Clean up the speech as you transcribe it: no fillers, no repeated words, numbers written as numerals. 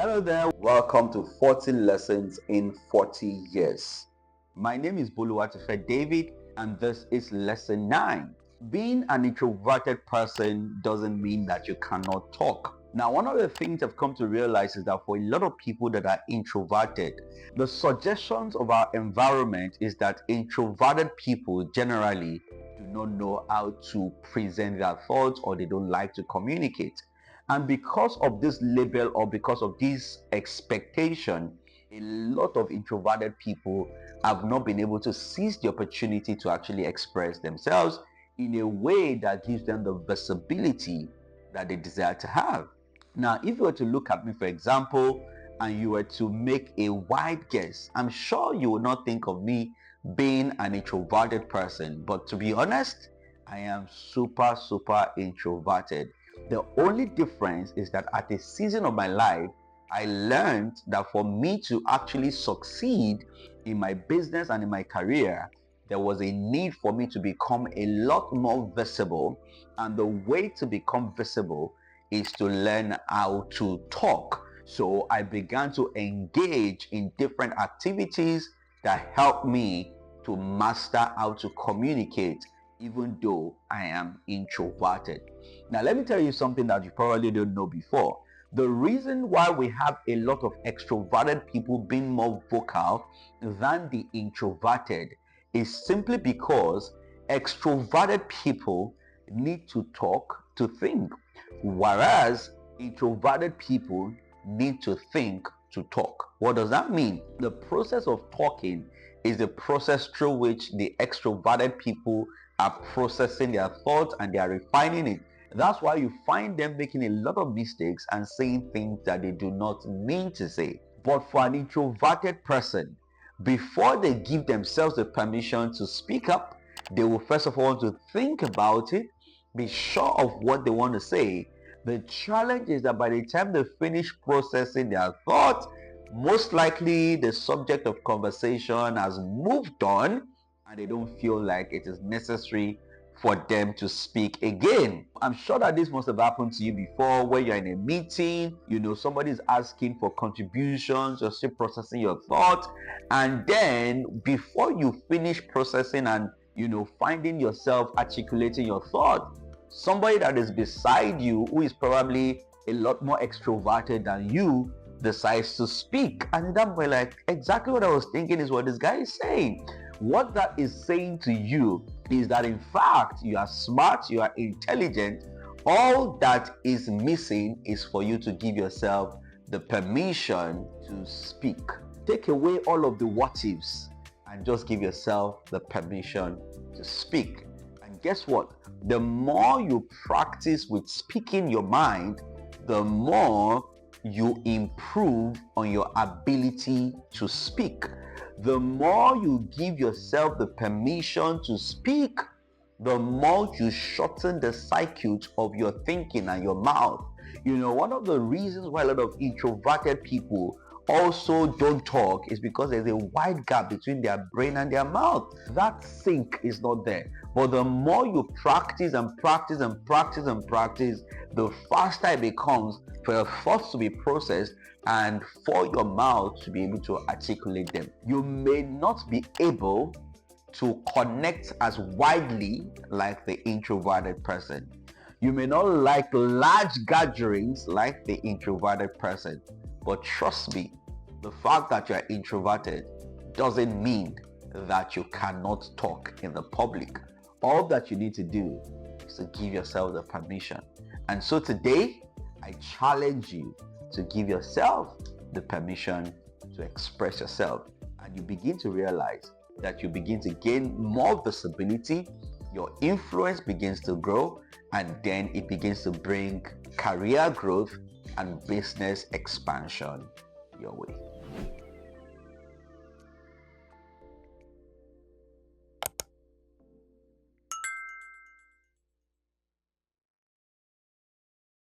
Hello there, welcome to 40 Lessons in 40 Years. My name is Boluwatife David and this is lesson 9. Being an introverted person doesn't mean that you cannot talk. Now, one of the things I've come to realize is that for a lot of people that are introverted, the suggestions of our environment is that introverted people generally do not know how to present their thoughts or they don't like to communicate. And because of this label or because of this expectation, a lot of introverted people have not been able to seize the opportunity to actually express themselves in a way that gives them the visibility that they desire to have. Now, if you were to look at me, for example, and you were to make a wide guess, I'm sure you would not think of me being an introverted person. But to be honest, I am super introverted. The only difference is that at a season of my life, I learned that for me to actually succeed in my business and in my career, there was a need for me to become a lot more visible. And the way to become visible is to learn how to talk. So I began to engage in different activities that helped me to master how to communicate, even though I am introverted. Now, let me tell you something that you probably don't know before. The reason why we have a lot of extroverted people being more vocal than the introverted is simply because extroverted people need to talk to think, whereas introverted people need to think to talk. What does that mean? The process of talking is the process through which the extroverted people are processing their thoughts and they are refining it. That's why you find them making a lot of mistakes and saying things that they do not mean to say. But for an introverted person, before they give themselves the permission to speak up, they will first of all want to think about it, be sure of what they want to say. The challenge is that by the time they finish processing their thoughts, most likely the subject of conversation has moved on and they don't feel like it is necessary for them to speak again. I'm sure that this must have happened to you before, where you're in a meeting, somebody's asking for contributions, you're still processing your thoughts, and then before you finish processing and finding yourself articulating your thought, somebody that is beside you who is probably a lot more extroverted than you decides to speak. And at that point, like, exactly what I was thinking is what this guy is saying. What that is saying to you is that in fact you are smart, you are intelligent. All that is missing is for you to give yourself the permission to speak. Take away all of the what ifs and just give yourself the permission to speak. And guess what? The more you practice with speaking your mind, the more you improve on your ability to speak. The more you give yourself the permission to speak, the more you shorten the circuit of your thinking and your mouth. One of the reasons why a lot of introverted people also don't talk is because there's a wide gap between their brain and their mouth. That sync is not there. But the more you practice and practice and practice and practice, the faster it becomes for your thoughts to be processed and for your mouth to be able to articulate them. You may not be able to connect as widely like the introverted person. You may not like large gatherings like the introverted person. But trust me, the fact that you are introverted doesn't mean that you cannot talk in the public. All that you need to do is to give yourself the permission. And so today, I challenge you to give yourself the permission to express yourself. And you begin to realize that you begin to gain more visibility, your influence begins to grow, and then it begins to bring career growth and business expansion your way.